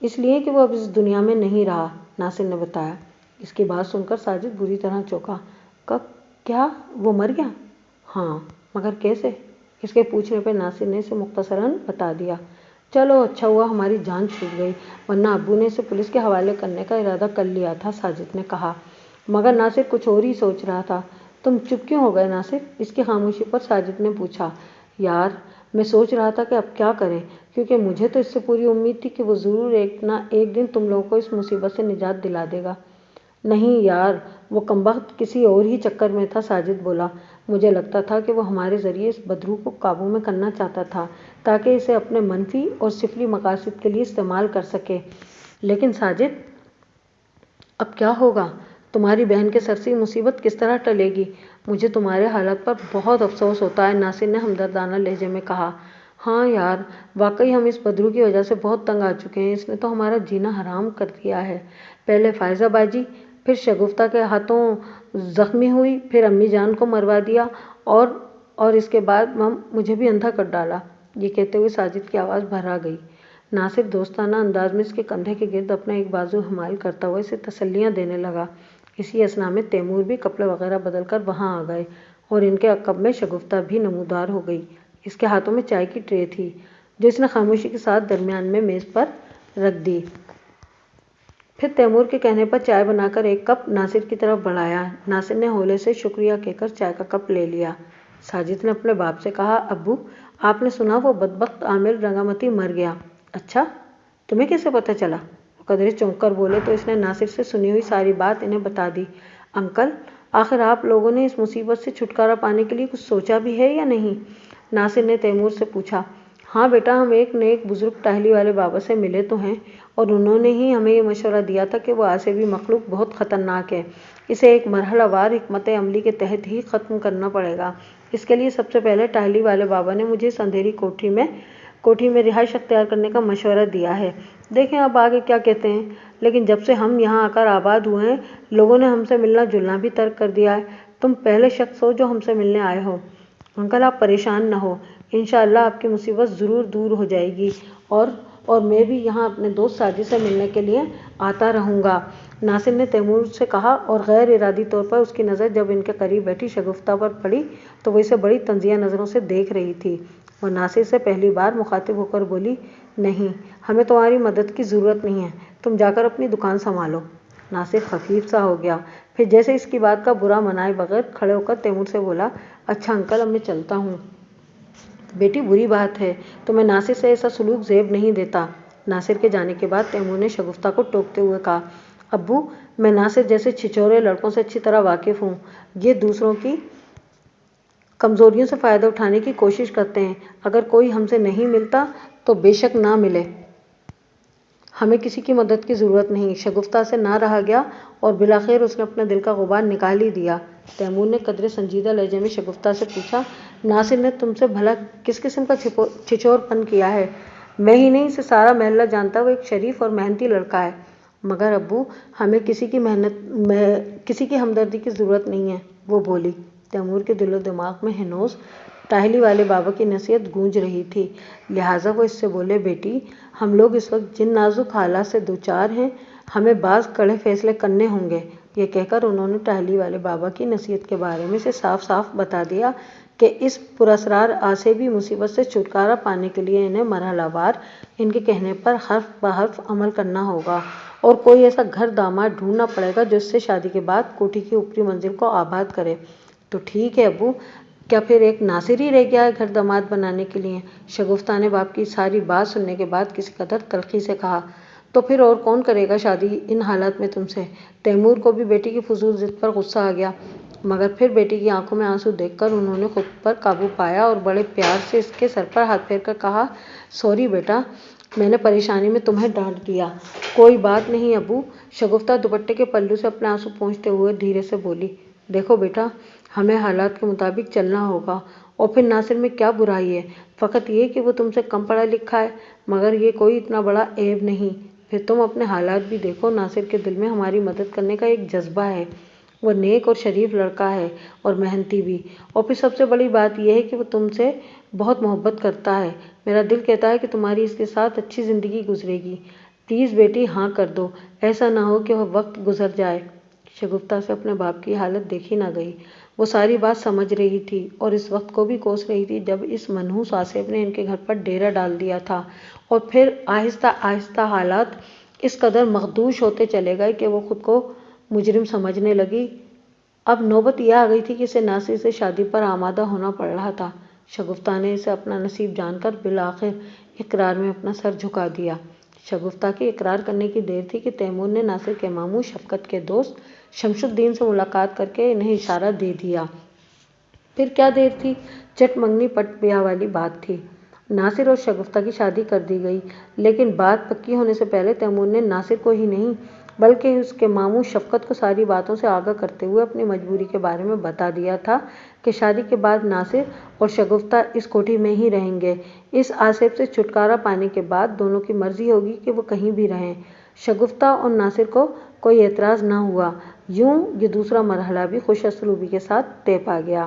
اس لیے کہ وہ اب اس دنیا میں نہیں رہا، ناصر نے بتایا۔ اس کی بات سن کر ساجد بری طرح چونکا۔ کیا وہ مر گیا؟ ہاں، مگر کیسے؟ اس کے پوچھنے پہ ناصر نے اسے مختصراً بتا دیا۔ چلو اچھا ہوا ہماری جان چھوٹ گئی، ورنہ ابو نے اسے پولیس کے حوالے کرنے کا ارادہ کر لیا تھا، ساجد نے کہا۔ مگر ناصر کچھ اور ہی سوچ رہا تھا۔ تم چپ کیوں ہو گئے ناصر؟ اس کی خاموشی پر ساجد نے پوچھا۔ یار، میں سوچ رہا تھا کہ اب کیا کریں، کیونکہ مجھے تو اس سے پوری امید تھی کہ وہ ضرور ایک نہ ایک دن تم لوگوں کو اس مصیبت سے نجات دلا دے گا۔ نہیں یار، وہ کمبخت کسی اور ہی چکر میں تھا، ساجد بولا۔ مجھے لگتا تھا کہ وہ ہمارے ذریعے اس بدروح کو قابو میں کرنا چاہتا تھا تاکہ اسے اپنے منفی اور سفلی مقاصد کے لیے استعمال کر سکے۔ لیکن ساجد، اب کیا ہوگا؟ تمہاری بہن کے سر سے یہ مصیبت کس طرح ٹلے گی؟ مجھے تمہارے حالات پر بہت افسوس ہوتا ہے، ناصر نے ہمدردانہ لہجے میں کہا۔ ہاں یار، واقعی ہم اس بدروح کی وجہ سے بہت تنگ آ چکے ہیں۔ اس نے تو ہمارا جینا حرام کر دیا ہے۔ پہلے فائزہ باجی، پھر شگفتہ کے ہاتھوں زخمی ہوئی، پھر امی جان کو مروا دیا اور اس کے بعد مجھے بھی اندھا کر ڈالا۔ یہ کہتے ہوئے ساجد کی آواز بھرا گئی۔ ناصر دوستانہ انداز میں اس کے کندھے کے گرد اپنا ایک بازو حمال کرتا ہوا اسے تسلیاں دینے لگا۔ اسی اثنا میں تیمور بھی کپڑے وغیرہ بدل کر وہاں آ گئے اور ان کے عقب میں شگفتہ بھی نمودار ہو گئی۔ اس کے ہاتھوں میں چائے کی ٹرے تھی جو اس نے خاموشی کے ساتھ درمیان میں میز پر رکھ دی۔ پھر تیمور کے کہنے پر چائے بنا کر ایک کپ ناصر کی طرف بڑھایا۔ ناصر نے ہولے سے شکریہ کہہ کر چائے کا کپ لے لیا۔ ساجد نے اپنے باپ سے کہا، ابو، آپ نے سنا وہ بدبخت عامر رنگامتی مر گیا؟ اچھا، تمہیں کیسے پتہ چلا؟ وہ قدرے چونک کر بولے تو اس نے ناصر سے سنی ہوئی ساری بات انہیں بتا دی۔ انکل، آخر آپ لوگوں نے اس مصیبت سے چھٹکارا پانے کے لیے کچھ سوچا بھی ہے یا نہیں؟ ناصر نے تیمور سے پوچھا۔ ہاں بیٹا، ہم ایک نیک بزرگ ٹاہلی والے بابا سے ملے تو ہیں، اور انہوں نے ہی ہمیں یہ مشورہ دیا تھا کہ وہ آسیبی مخلوق بہت خطرناک ہے، اسے ایک مرحلہ وار حکمت عملی کے تحت ہی ختم کرنا پڑے گا۔ اس کے لیے سب سے پہلے ٹاہلی والے بابا نے مجھے اس اندھیری کوٹھی میں رہائش اختیار کرنے کا مشورہ دیا ہے۔ دیکھیں اب آگے کیا کہتے ہیں۔ لیکن جب سے ہم یہاں آ کر آباد ہوئے ہیں، لوگوں نے ہم سے ملنا جلنا بھی ترک کر دیا ہے۔ تم پہلے شخص ہو جو ہم سے ملنے آئے ہو۔ انکل، آپ پریشان نہ ہو، انشاءاللہ آپ کی مصیبت ضرور دور ہو جائے گی، اور میں بھی یہاں اپنے دوست ساجد سے ملنے کے لیے آتا رہوں گا، ناصر نے تیمور سے کہا، اور غیر ارادی طور پر اس کی نظر جب ان کے قریب بیٹھی شگفتہ پر پڑی تو وہ اسے بڑی طنزیہ نظروں سے دیکھ رہی تھی۔ وہ ناصر سے پہلی بار مخاطب ہو کر بولی، نہیں، ہمیں تمہاری مدد کی ضرورت نہیں ہے، تم جا کر اپنی دکان سنبھالو۔ ناصر خفیف سا ہو گیا، پھر جیسے اس کی بات کا برا منائے بغیر کھڑے ہو کر تیمور سے بولا، اچھا انکل، اب میں چلتا ہوں۔ بیٹی، بری بات ہے، تمہیں ناصر سے ایسا سلوک زیب نہیں دیتا۔ ناصر کے جانے کے بعد تیمور نے شگفتہ کو ٹوکتے ہوئے کہا، ابو، میں ناصر جیسے چھچورے لڑکوں سے اچھی طرح واقف ہوں۔ یہ دوسروں کی کمزوریوں سے فائدہ اٹھانے کی کوشش کرتے ہیں۔ اگر کوئی ہم سے نہیں ملتا تو بے شک نہ ملے، ہمیں کسی کی مدد کی ضرورت نہیں۔ شگفتہ سے نہ رہا گیا اور بلاخیر اس نے اپنے دل کا غبار نکال ہی دیا۔ تیمور نے قدرے سنجیدہ لہجے میں شگفتہ سے پوچھا، ناصر نے تم سے بھلا کس قسم کا چھچور پن کیا ہے؟ میں ہی نہیں، اسے سارا محلہ جانتا، وہ ایک شریف اور محنتی لڑکا ہے۔ مگر ابو، ہمیں کسی کی ہمدردی کی ضرورت نہیں ہے، وہ بولی۔ تیمور کے دل و دماغ میں ہنوز ٹاہلی والے بابا کی نصیحت گونج رہی تھی، لہٰذا وہ اس سے بولے، بیٹی، ہم لوگ اس وقت جن نازک حالات سے دوچار ہیں، ہمیں بعض کڑے فیصلے کرنے ہوں گے۔ یہ کہہ کر انہوں نے ٹاہلی والے بابا کی نصیحت کے بارے میں اسے صاف صاف بتا دیا کہ اس پراسرار آسیبی مصیبت سے چھٹکارا پانے کے لیے انہیں مرحلہ وار ان کے کہنے پر حرف بحرف عمل کرنا ہوگا، اور کوئی ایسا گھر داماد ڈھونڈنا پڑے گا جو اس سے شادی کے بعد کوٹھی کی اوپری منزل کو آباد کرے۔ تو ٹھیک ہے ابو، کیا پھر ایک ناصر ہی رہ گیا ہے گھر داماد بنانے کے لیے؟ شگفتہ نے باپ کی ساری بات سننے کے بعد کسی قدر تلخی سے کہا، تو پھر اور کون کرے گا شادی ان حالات میں تم سے؟ تیمور کو بھی بیٹی کی فضول ضد پر غصہ آ گیا، مگر پھر بیٹی کی آنکھوں میں آنسو دیکھ کر انہوں نے خود پر قابو پایا اور بڑے پیار سے اس کے سر پر ہاتھ پھیر کر کہا، سوری بیٹا، میں نے پریشانی میں تمہیں ڈانٹ دیا۔ کوئی بات نہیں ابو، شگفتہ دوپٹے کے پلو سے اپنے آنسو پونچھتے ہوئے دھیرے سے بولی، دیکھو بیٹا، ہمیں حالات کے مطابق چلنا ہوگا، اور پھر ناصر میں کیا برائی ہے؟ فقط یہ کہ وہ تم سے کم پڑھا لکھا ہے، مگر یہ کوئی اتنا بڑا عیب نہیں۔ پھر تم اپنے حالات بھی دیکھو، ناصر کے دل میں ہماری مدد کرنے کا ایک جذبہ ہے، وہ نیک اور شریف لڑکا ہے اور محنتی بھی، اور پھر سب سے بڑی بات یہ ہے کہ وہ تم سے بہت محبت کرتا ہے۔ میرا دل کہتا ہے کہ تمہاری اس کے ساتھ اچھی زندگی گزرے گی۔ پلیز بیٹی ہاں کر دو، ایسا نہ ہو کہ وہ وقت گزر جائے۔ شگفتہ سے اپنے باپ کی حالت دیکھی نہ گئی۔ وہ ساری بات سمجھ رہی تھی اور اس وقت کو بھی کوس رہی تھی جب اس منحوس آصف نے ان کے گھر پر ڈیرا ڈال دیا تھا، اور پھر آہستہ آہستہ حالات اس قدر مخدوش ہوتے چلے گئے کہ وہ خود کو مجرم سمجھنے لگی۔ اب نوبت یہ آ گئی تھی کہ اسے ناصر سے شادی پر آمادہ ہونا پڑ رہا تھا۔ شگفتہ نے اسے اپنا نصیب جان کر بالآخر اقرار میں اپنا سر جھکا دیا۔ شگفتہ کے اقرار کرنے کی دیر تھی کہ تیمور نے ناصر کے ماموں شفقت کے دوست شمس الدین سے ملاقات کر کے انہیں اشارہ دے دیا۔ پھر کیا دیر تھی، چٹ منگنی پٹ بیاہ والی بات تھی۔ ناصر اور شگفتہ کی شادی کر دی گئی، لیکن بات پکی ہونے سے پہلے تیمور نے ناصر کو ہی نہیں بلکہ اس کے ماموں شفقت کو ساری باتوں سے آگاہ کرتے ہوئے اپنی مجبوری کے بارے میں بتا دیا تھا کہ شادی کے بعد ناصر اور شگفتہ اس کوٹھی میں ہی رہیں گے۔ اس آصف سے چھٹکارا پانے کے بعد دونوں کی مرضی ہوگی کہ وہ کہیں بھی رہیں۔ شگفتہ اور ناصر کو کوئی اعتراض نہ ہوا۔ یوں یہ دوسرا مرحلہ بھی خوش اسلوبی کے ساتھ طے پا گیا۔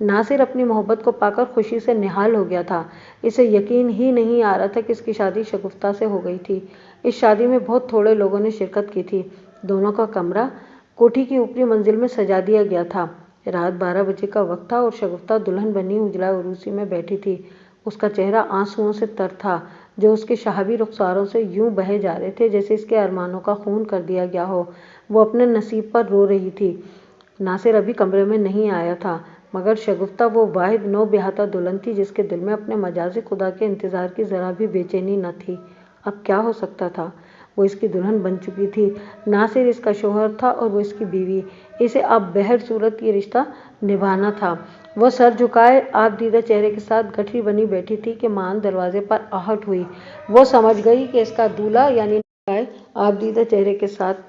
ناصر اپنی محبت کو پا کر خوشی سے نہال ہو گیا تھا۔ اسے یقین ہی نہیں آ رہا تھا کہ اس کی شادی شگفتہ سے ہو گئی تھی۔ اس شادی میں بہت تھوڑے لوگوں نے شرکت کی تھی۔ دونوں کا کمرہ کوٹھی کی اوپری منزل میں سجا دیا گیا تھا۔ رات 12 بجے کا وقت تھا اور شگفتہ دلہن بنی اجلاء عروسی میں بیٹھی تھی۔ اس کا چہرہ آنسوؤں سے تر تھا جو اس کے شہابی رخساروں سے یوں بہہ جا رہے تھے جیسے اس کے ارمانوں کا خون کر دیا گیا ہو۔ وہ اپنے نصیب پر رو رہی تھی۔ ناصر ابھی کمرے میں نہیں آیا تھا، مگر شگفتہ وہ واحد نو بیاہتا دلہن تھی جس کے دل میں اپنے مجاز خدا کے انتظار کی ذرا بھی بے چینی نہ تھی۔ اب کیا ہو سکتا تھا؟ وہ اس کی دلہن بن چکی تھی، ناصر اس کا شوہر تھا اور وہ اس کی بیوی۔ اسے اب بہر صورت یہ رشتہ نبھانا تھا۔ وہ سر جھکائے آب دیدہ چہرے کے ساتھ گٹھری بنی بیٹھی تھی کہ ماند دروازے پر آہٹ ہوئی۔ وہ سمجھ گئی کہ اس کا دولہا یعنی آب دیدہ چہرے کے ساتھ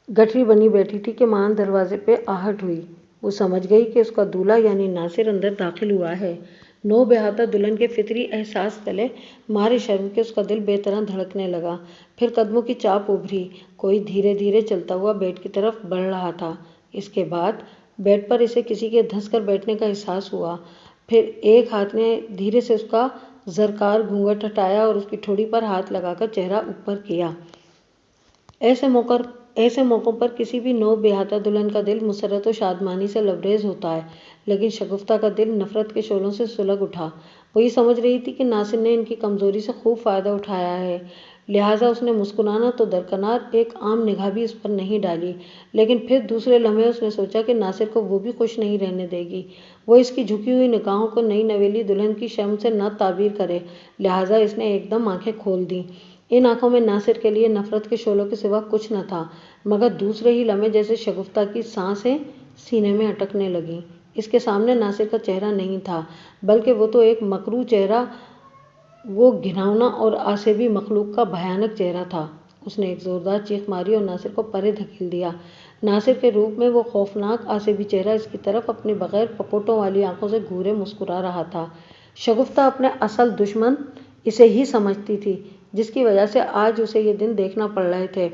گٹھری بنی بیٹھی تھی کہ ماند دروازے پہ آہٹ ہوئی۔ وہ سمجھ گئی کہ اس کا دولہا یعنی ناصر اندر داخل ہوا ہے۔ نو بیاہتا دلہن کے فطری احساس تلے مارے شرم کے اس کا دل بے طرح دھڑکنے لگا۔ پھر قدموں کی چاپ ابھری۔ کوئی دھیرے دھیرے چلتا ہوا بیڈ کی طرف بڑھ رہا تھا۔ اس کے بعد بیڈ پر اسے کسی کے دھنس کر بیٹھنے کا احساس ہوا۔ پھر ایک ہاتھ نے دھیرے سے اس کا زرکار گھونگھٹ ہٹایا اور اس کی ٹھوڑی پر ہاتھ لگا کر چہرہ اوپر کیا۔ ایسے موقعوں پر کسی بھی نو بیاہتا دلہن کا دل مسرت و شادمانی سے لبریز ہوتا ہے، لیکن شگفتہ کا دل نفرت کے شعلوں سے سلگ اٹھا۔ وہ یہ سمجھ رہی تھی کہ ناصر نے ان کی کمزوری سے خوب فائدہ اٹھایا ہے، لہٰذا اس نے مسکرانا تو درکنار ایک عام نگاہ بھی اس پر نہیں ڈالی، لیکن پھر دوسرے لمحے اس نے سوچا کہ ناصر کو وہ بھی خوش نہیں رہنے دے گی۔ وہ اس کی جھکی ہوئی نگاہوں کو نئی نویلی دلہن کی شرم سے نہ تعبیر کرے، لہٰذا اس نے ایک دم آنکھیں کھول دیں۔ ان آنکھوں میں ناصر کے لیے نفرت کے شعلوں کے سوا کچھ نہ تھا، مگر دوسرے ہی لمحے جیسے شگفتہ کی سانسیں سینے میں اٹکنے لگیں۔ اس کے سامنے ناصر کا چہرہ نہیں تھا، بلکہ وہ تو ایک مکروہ چہرہ، وہ گھناؤنا اور عصبی مخلوق کا بھیانک چہرہ تھا۔ اس نے ایک زوردار چیخ ماری اور ناصر کو پرے دھکیل دیا۔ ناصر کے روپ میں وہ خوفناک عصبی چہرہ اس کی طرف اپنی بغیر پپوٹوں والی آنکھوں سے گھورے مسکرا رہا تھا۔ شگفتہ اپنے اصل دشمن اسے ہی سمجھتی تھی، جس کی وجہ سے آج اسے یہ دن دیکھنا پڑ رہے تھے۔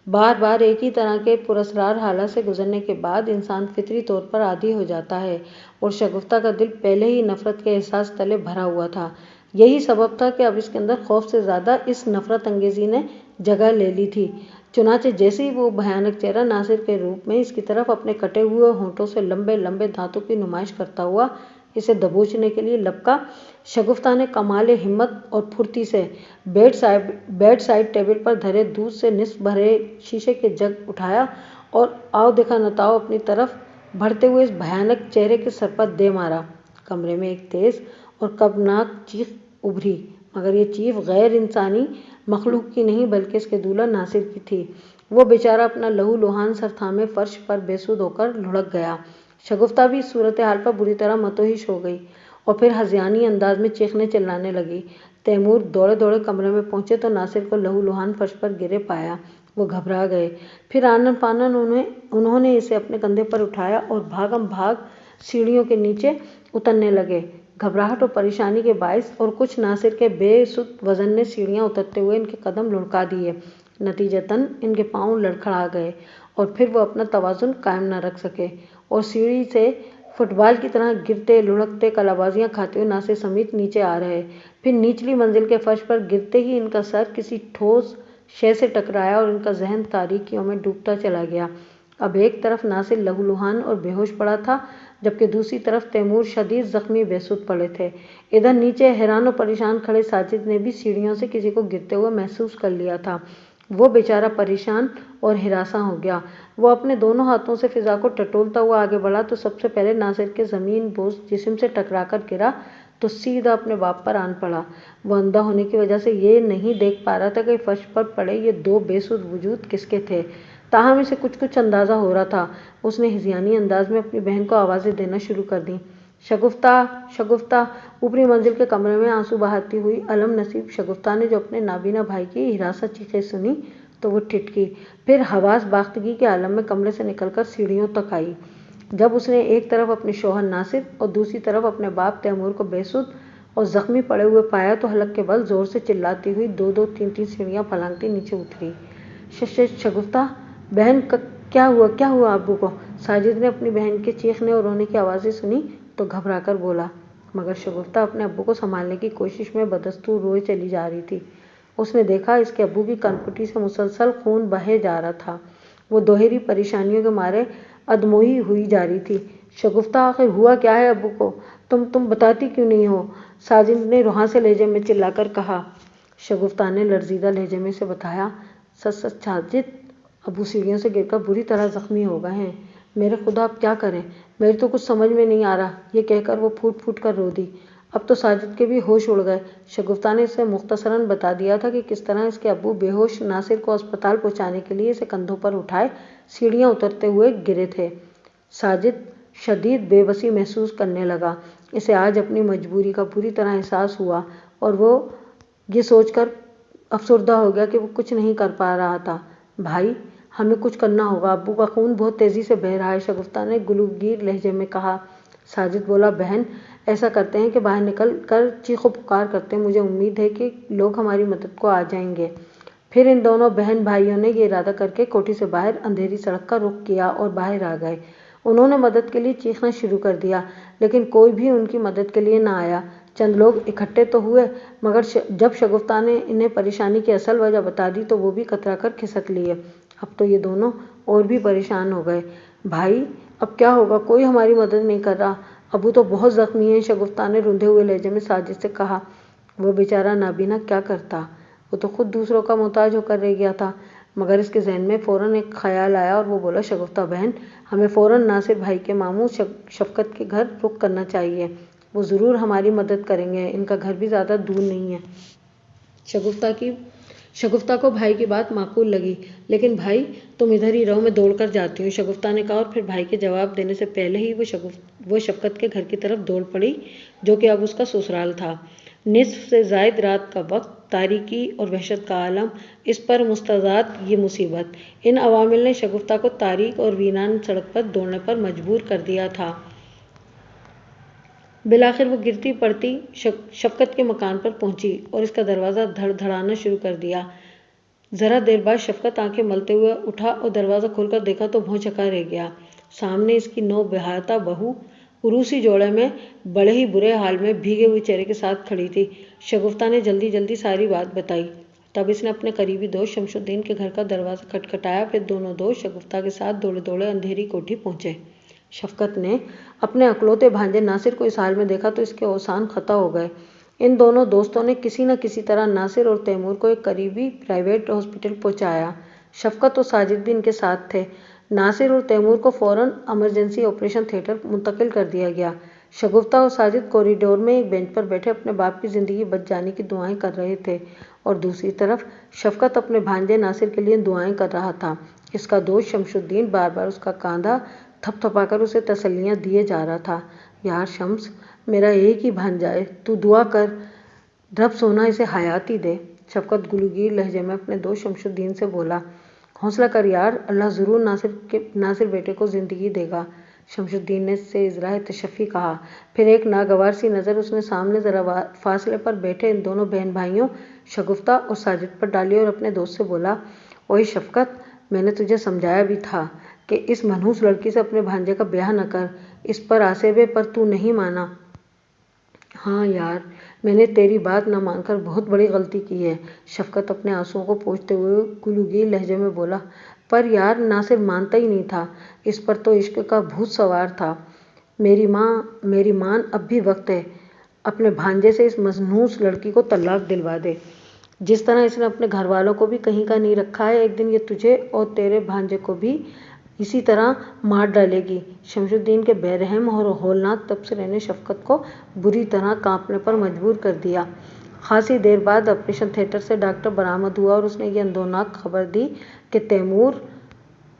بار بار ایک ہی طرح کے پراسرار حالات سے گزرنے کے بعد انسان فطری طور پر عادی ہو جاتا ہے، اور شگفتہ کا دل پہلے ہی نفرت کے احساس تلے بھرا ہوا تھا۔ یہی سبب تھا کہ اب اس کے اندر خوف سے زیادہ اس نفرت انگیزی نے جگہ لے لی تھی۔ چنانچہ جیسے ہی وہ بھیانک چہرہ ناصر کے روپ میں اس کی طرف اپنے کٹے ہوئے ہونٹوں سے لمبے لمبے دانتوں کی نمائش کرتا ہوا اسے دبوچنے کے لیے لپکا، شگفتہ نے کمال ہمت اور پھرتی سے بیڈ سائڈ ٹیبل پر دھرے دودھ سے نصف بھرے شیشے کے جگ اٹھایا اور آؤ دیکھا نتاؤ اپنی طرف بڑھتے ہوئے اس بھیانک چہرے کے سر پر دے مارا۔ کمرے میں ایک تیز اور کبناک چیخ ابھری، مگر یہ چیخ غیر انسانی مخلوق کی نہیں بلکہ اس کے دولہا ناصر کی تھی۔ وہ بیچارہ اپنا لہو لہان سر تھامے فرش پر بے سود ہو کر لڑھک گیا۔ شگفتہ بھی اس صورتحال پر بری طرح متوحش ہو گئی اور پھر ہذیانی انداز میں چیخنے چلانے لگی۔ تیمور دوڑے دوڑے کمرے میں پہنچے تو ناصر کو لہو لہان فرش پر گرے پایا۔ وہ گھبرا گئے۔ پھر آنن فانن انہوں نے اسے اپنے کندھے پر اٹھایا اور بھاگم بھاگ سیڑھیوں کے نیچے اترنے لگے۔ گھبراہٹ اور پریشانی کے باعث اور کچھ ناصر کے بے سود وزن نے سیڑھیاں اترتے ہوئے ان کے قدم لڑکا دیے، نتیجتاً ان کے پاؤں لڑکھڑا گئے اور پھر وہ اپنا توازن قائم نہ رکھ سکے اور سیڑھی سے فٹ بال کی طرح گرتے لڑکتے کلابازیاں کھاتے ہوئے ناصر سمیت نیچے آ رہے۔ پھر نچلی منزل کے فرش پر گرتے ہی ان کا سر کسی ٹھوس شے سے ٹکرایا اور ان کا ذہن تاریکیوں میں ڈوبتا چلا گیا۔ اب ایک طرف ناصر لہولہان اور بے ہوش پڑا تھا، جبکہ دوسری طرف تیمور شدید زخمی بے سدھ پڑے تھے۔ ادھر نیچے حیران و پریشان کھڑے ساجد نے بھی سیڑھیوں سے کسی کو گرتے ہوئے محسوس کر لیا تھا۔ وہ بیچارہ پریشان اور ہراساں ہو گیا۔ وہ اپنے دونوں ہاتھوں سے فضا کو ٹٹولتا ہوا آگے بڑھا تو سب سے پہلے ناصر کے زمین بوس جسم سے ٹکرا کر گرا تو سیدھا اپنے باپ پر آن پڑا۔ وہ اندھا ہونے کی وجہ سے یہ نہیں دیکھ پا رہا تھا کہ فرش پر پڑے یہ دو بے سدھ وجود کس کے تھے، تاہم اسے کچھ اندازہ ہو رہا تھا۔ اس نے ہذیانی انداز میں اپنی بہن کو آوازیں دینا شروع کر دیں، شگفتہ، شگفتہ۔ اوپری منزل کے کمرے میں آنسو بہاتی ہوئی علم نصیب شگفتہ نے جو اپنے نابینا بھائی کی ہراساں چیخیں سنی تو وہ ٹھٹکی، پھر حواس باختگی کے عالم میں کمرے سے نکل کر سیڑھیوں تک آئی۔ جب اس نے ایک طرف اپنے شوہر ناصر اور دوسری طرف اپنے باپ تیمور کو بے سدھ اور زخمی پڑے ہوئے پایا تو حلق کے بل زور سے چلاتی ہوئی دو دو تین تین سیڑھیاں پھلانگتی نیچے اتری۔ شگفتہ، بہن، کیا ہوا، کیا ہوا ابو کو؟ ساجد نے اپنی بہن کے چیخنے اور رونے کی آوازیں سنی تو گھبرا کر بولا، مگر شگفتہ اپنے ابو کو سنبھالنے کی کوشش میں بدستور روئے چلی جا رہی تھی۔ اس نے دیکھا اس کے ابو کی کنپٹی سے مسلسل خون بہے جا رہا تھا۔ وہ دوہری پریشانیوں کے مارے ادموئی ہوئی جا رہی تھی۔ شگفتہ، آخر ہوا کیا ہے ابو کو؟ تم بتاتی کیوں نہیں ہو؟ ساجد نے روحاں سے لہجے میں چلا کر کہا۔ شگفتہ نے لرزیدہ لہجے میں اسے بتایا، سچ ساجد، ابو سیڑھیوں سے گر کر بری طرح زخمی ہو گئے ہیں۔ میرے خدا، اب کیا کریں؟ میری تو کچھ سمجھ میں نہیں آ رہا۔ یہ کہہ کر وہ پھوٹ پھوٹ کر رو دی۔ اب تو ساجد کے بھی ہوش اڑ گئے۔ شگفتہ نے اسے مختصراً بتا دیا تھا کہ کس طرح اس کے ابو بے ہوش ناصر کو اسپتال پہنچانے کے لیے اسے کندھوں پر اٹھائے سیڑھیاں اترتے ہوئے گرے تھے۔ ساجد شدید بے بسی محسوس کرنے لگا۔ اسے آج اپنی مجبوری کا بری طرح احساس ہوا اور وہ یہ سوچ کر افسردہ ہو گیا کہ وہ کچھ نہیں کر پا رہا تھا۔ بھائی، ہمیں کچھ کرنا ہوگا، ابو کا خون بہت تیزی سے بہہ رہا ہے، شگفتہ نے گلوگیر لہجے میں کہا۔ ساجد بولا، بہن، ایسا کرتے ہیں کہ باہر نکل کر چیخ و پکار کرتے ہیں، مجھے امید ہے کہ لوگ ہماری مدد کو آ جائیں گے۔ پھر ان دونوں بہن بھائیوں نے یہ ارادہ کر کے کوٹھی سے باہر اندھیری سڑک کا رخ کیا اور باہر آ گئے۔ انہوں نے مدد کے لیے چیخنا شروع کر دیا، لیکن کوئی بھی ان کی مدد کے لیے نہ آیا۔ چند لوگ اکٹھے تو ہوئے، مگر جب شگفتہ نے انہیں پریشانی کی اصل وجہ بتا دی تو وہ بھی کترا کر کھسک لیے۔ اب تو یہ دونوں اور بھی پریشان ہو گئے۔ بھائی، اب کیا ہوگا؟ کوئی ہماری مدد نہیں کر رہا، ابو تو بہت زخمی ہیں، شگفتہ نے روندھے ہوئے لہجے میں ساجد سے کہا۔ وہ بیچارہ نابینا کیا کرتا، وہ تو خود دوسروں کا محتاج ہو کر رہ گیا تھا۔ مگر اس کے ذہن میں فوراً ایک خیال آیا اور وہ بولا، شگفتہ بہن، ہمیں فوراً ناصر بھائی کے ماموں شفقت کے گھر رخ کرنا چاہیے، وہ ضرور ہماری مدد کریں گے، ان کا گھر بھی زیادہ دور نہیں ہے۔ شگفتہ کو بھائی کی بات معقول لگی۔ لیکن بھائی، تم ادھر ہی رہو، میں دوڑ کر جاتی ہوں، شگفتہ نے کہا اور پھر بھائی کے جواب دینے سے پہلے ہی وہ شفقت کے گھر کی طرف دوڑ پڑی، جو کہ اب اس کا سسرال تھا۔ نصف سے زائد رات کا وقت، تاریکی اور وحشت کا عالم، اس پر مستضاد یہ مصیبت، ان عوامل نے شگفتہ کو تاریک اور ویران سڑک پر دوڑنے پر مجبور کر دیا تھا۔ بالآخر وہ گرتی پڑتی شفقت کے مکان پر پہنچی اور اس کا دروازہ دھڑ دھڑانا شروع کر دیا۔ ذرا دیر بعد شفقت آنکھیں ملتے ہوئے اٹھا اور دروازہ کھول کر دیکھا تو بھونچکا رہ گیا۔ سامنے اس کی نو بہاتہ بہو عروسی جوڑے میں بڑے ہی برے حال میں بھیگے ہوئے چہرے کے ساتھ کھڑی تھی۔ شگفتہ نے جلدی جلدی ساری بات بتائی۔ تب اس نے اپنے قریبی دوست شمس الدین کے گھر کا دروازہ کھٹکھٹایا، پھر دونوں دوست شگفتہ کے ساتھ دوڑے دوڑے اندھیری کوٹھی پہنچے۔ شفقت نے اپنے اکلوتے بھانجے ناصر کو اس حال میں دیکھا تو اس کے اوسان خطا ہو گئے۔ ان دونوں دوستوں نے کسی نہ کسی طرح ناصر اور تیمور کو ایک قریبی پرائیویٹ ہاسپٹل پہنچایا۔ شفقت اور ساجد بھی ان کے ساتھ تھے۔ ناصر اور تیمور کو فوراً ایمرجنسی آپریشن تھیٹر منتقل کر دیا گیا۔ شگفتہ اور ساجد کوریڈور میں ایک بینچ پر بیٹھے اپنے باپ کی زندگی بچ جانے کی دعائیں کر رہے تھے اور دوسری طرف شفقت اپنے بھانجے ناصر کے لیے دعائیں کر رہا تھا۔ اس کا دوست شمس الدین بار بار اس کا کاندھا تھپ تھپا کر اسے تسلیاں دیے جا رہا تھا۔ یار شمس، میرا ایک ہی بھانجا ہے، تو دعا کر، رب سونا اسے حیات ہی دے، شفقت گلوگیر لہجے میں اپنے دوست شمس الدین سے بولا۔ حوصلہ کر یار، اللہ ضرور ناصر بیٹے کو زندگی دے گا، شمس الدین نے سے اظہار تشفی کہا۔ پھر ایک ناگوار سی نظر اس نے سامنے ذرا فاصلے پر بیٹھے ان دونوں بہن بھائیوں شگفتہ اور ساجد پر ڈالی اور اپنے دوست سے بولا، اوئے شفقت، میں نے تجھے سمجھایا بھی تھا، کہ اس منحوس لڑکی سے اپنے بھانجے کا بیاہ نہ کر۔ اس پر آصف پر تو نہیں مانا؟ ہاں یار، میں نے تیری بات نہ مان کر بہت بڑی غلطی کی ہے، شفقت اپنے آنسوؤں کو پوچھتے ہوئے گلوگیر لہجے میں بولا۔ پر یار ناصر مانتا ہی نہیں تھا، اس پر تو عشق کا بھوت سوار تھا۔ میری مان اب بھی وقت ہے، اپنے بھانجے سے اس منحوس لڑکی کو طلاق دلوا دے۔ جس طرح اس نے اپنے گھر والوں کو بھی کہیں کا نہیں رکھا ہے، ایک دن یہ تجھے اور تیرے بھانجے کو بھی اسی طرح مار ڈالے گی۔ شمس الدین کے بے رحم اور ہولناک تبصرے نے شفقت کو بری طرح کانپنے پر مجبور کر دیا۔ خاصی دیر بعد آپریشن تھیٹر سے ڈاکٹر برآمد ہوا اور اس نے یہ اندوہناک خبر دی کہ تیمور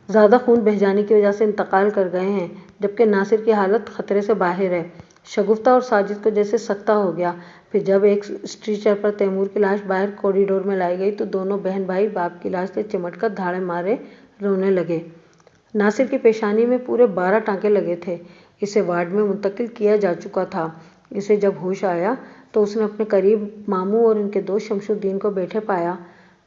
زیادہ خون بہہ جانے کی وجہ سے انتقال کر گئے ہیں، جبکہ ناصر کی حالت خطرے سے باہر ہے۔ شگفتہ اور ساجد کو جیسے سکتہ ہو گیا۔ پھر جب ایک اسٹریچر پر تیمور کی لاش باہر کوریڈور میں لائی گئی تو دونوں بہن بھائی باپ کی لاش سے چمٹ کر دھاڑے مارے رونے لگے۔ ناصر کی پیشانی میں پورے 12 ٹانکے لگے تھے۔ اسے وارڈ میں منتقل کیا جا چکا تھا۔ اسے جب ہوش آیا تو اس نے اپنے قریب ماموں اور ان کے دوست شمس الدین کو بیٹھے پایا۔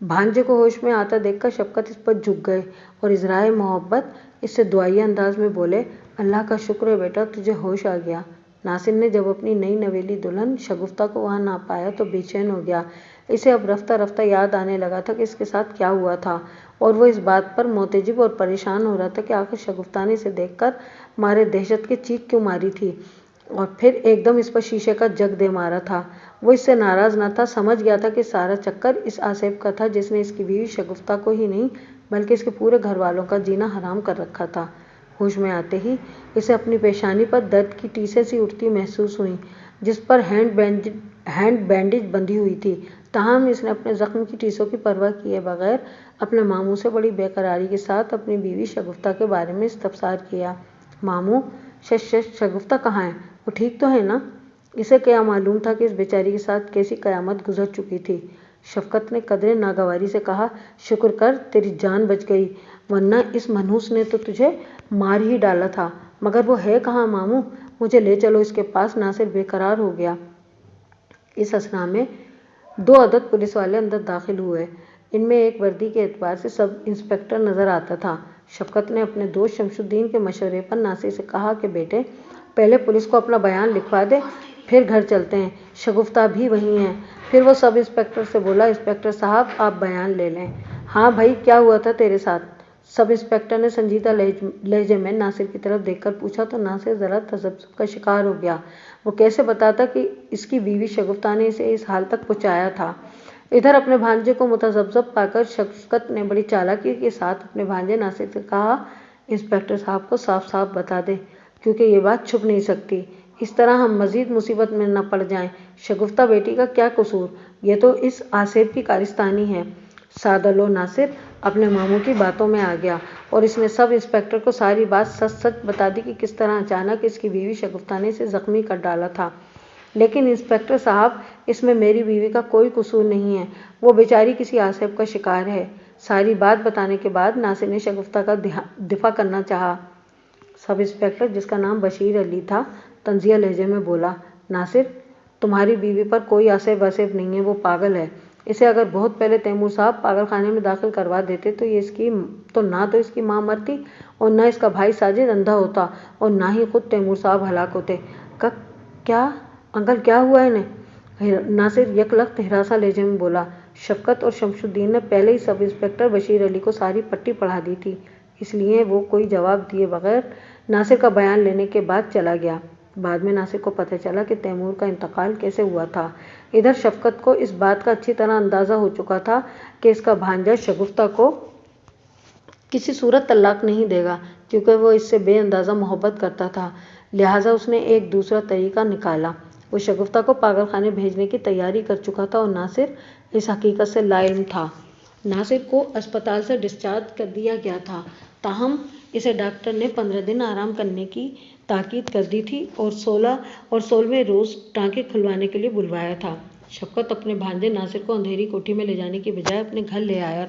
بھانجے کو ہوش میں آتا دیکھ کر شفقت اس پر جھک گئے اور اظہارِ محبت اس سے دعائیہ انداز میں بولے، اللہ کا شکر ہے بیٹا، تجھے ہوش آ گیا۔ ناصر نے جب اپنی نئی نویلی دلہن شگفتہ کو وہاں نہ پایا تو بے چین ہو گیا۔ اسے اب رفتہ رفتہ یاد آنے لگا تھا کہ اس کے ساتھ کیا ہوا تھا، اور وہ اس بات پر متعجب اور پریشان ہو رہا تھا کہ آخر شگفتہ نے اسے دیکھ کر مارے دہشت کے چیخ کیوں ماری تھی اور پھر ایک دم اس پر شیشے کا جگ دے مارا تھا۔ وہ اس سے ناراض نہ تھا، سمجھ گیا تھا کہ سارا چکر اس آصف کا تھا جس نے اس کی بیوی شگفتہ کو ہی نہیں بلکہ اس کے پورے گھر والوں کا جینا حرام کر رکھا تھا۔ ہوش میں آتے ہی اسے اپنی پیشانی پر درد کی ٹیسیں سی اٹھتی محسوس ہوئیں جس پر ہینڈ بینڈیج بندھی ہوئی تھی، تاہم اس نے اپنے زخم کی ٹیسوں کی پرواہ کیے بغیر اپنے ماموں سے بڑی بے قراری کے ساتھ اپنی بیوی شگفتہ کے بارے میں استفسار کیا۔ ماموں، شگفتہ کہاں ہے؟ وہ ٹھیک تو ہے نا؟ اسے کیا معلوم تھا کہ اس بیچاری کے ساتھ کیسی قیامت گزر چکی تھی۔ شفقت نے قدرے ناگواری سے کہا، شکر کر تیری جان بچ گئی، ورنہ اس منحوس نے تو تجھے مار ہی ڈالا تھا۔ مگر وہ ہے کہاں ماموں؟ مجھے لے چلو اس کے پاس۔ ناصر بے قرار ہو گیا۔ اس اثنا میں 2 عدد پولیس والے اندر داخل ہوئے۔ ان میں ایک وردی کے اعتبار سے سب انسپکٹر نظر آتا تھا۔ شفقت نے اپنے دوست شمس الدین کے مشورے پر ناصر سے کہا کہ بیٹے، پہلے پولیس کو اپنا بیان لکھوا دے، پھر گھر چلتے ہیں، شگفتہ بھی وہیں ہے۔ پھر وہ سب انسپکٹر سے بولا، انسپکٹر صاحب آپ بیان لے لیں۔ ہاں بھائی، کیا ہوا تھا تیرے ساتھ؟ سب انسپکٹر نے سنجیدہ لہجے میں ناصر کی طرف دیکھ کر پوچھا تو ناصر ذرا تذبذب کا شکار ہو گیا۔ وہ کیسے بتاتا کہ اس کی بیوی شگفتہ نے اسے اس حال تک پہنچایا تھا؟ ادھر اپنے بھانجے کو متذبذب پا کر شفقت نے بڑی چالاکی کے ساتھ اپنے بھانجے ناصر سے کہا، انسپکٹر صاحب کو صاف صاف بتا دے، کیونکہ یہ بات چھپ نہیں سکتی، اس طرح ہم مزید مصیبت میں نہ پڑ جائیں۔ شگفتہ بیٹی کا کیا قصور؟ یہ تو اس آصف کی کارستانی ہے۔ سادہ لو ناصر اپنے ماموں کی باتوں میں آ گیا اور اس نے سب انسپکٹر کو ساری بات سچ سچ بتا دی کہ کس طرح اچانک اس کی بیوی شگفتہ نے اسے زخمی کر ڈالا تھا۔ لیکن انسپکٹر صاحب، اس میں میری بیوی کا کوئی قصور نہیں ہے، وہ بیچاری کسی آصف کا شکار ہے۔ ساری بات بتانے کے بعد ناصر نے شگفتہ کا دفاع کرنا چاہا۔ سب انسپکٹر، جس کا نام بشیر علی تھا، طنزیہ لہجے میں بولا، ناصر، تمہاری بیوی پر کوئی آصف نہیں ہے، وہ پاگل ہے۔ اسے اگر بہت پہلے تیمور صاحب پاگل خانے میں داخل کروا دیتے تو نہ تو اس کی ماں مرتی اور نہ اس کا بھائی ساجد اندھا ہوتا اور نہ ہی خود تیمور صاحب ہلاک ہوتے۔ کیا انکل، کیا ہوا انہیں؟ ناصر یکلخت ہراساں لہجے میں بولا۔ شفقت اور شمس الدین نے پہلے ہی سب انسپکٹر بشیر علی کو ساری پٹی پڑھا دی تھی، اس لیے وہ کوئی جواب دیے بغیر ناصر کا بیان لینے کے بعد چلا گیا۔ بعد میں ناصر کو پتہ چلا کہ تیمور کا انتقال کیسے ہوا تھا۔ ادھر شفقت کو اس بات کا اچھی طرح اندازہ ہو چکا تھا کہ اس کا بھانجا شگفتہ کو کسی صورت طلاق نہیں دے گا، کیونکہ وہ اس سے بے اندازہ محبت کرتا تھا، لہٰذا اس نے ایک دوسرا طریقہ نکالا۔ وہ شگفتہ کو پاگل خانے بھیجنے کی تیاری کر چکا تھا اور ناصر اس حقیقت سے لاعلم تھا۔ ناصر کو اسپتال سے ڈسچارج کر دیا گیا تھا، تاہم اسے ڈاکٹر نے 15 دن آرام کرنے کی تاکید کر دی تھی اور 16ویں روز ٹانکے کھلوانے کے لیے بلوایا تھا۔ شفقت اپنے بھانجے ناصر کو اندھیری کوٹھی میں لے جانے کی بجائے اپنے گھر لے آیا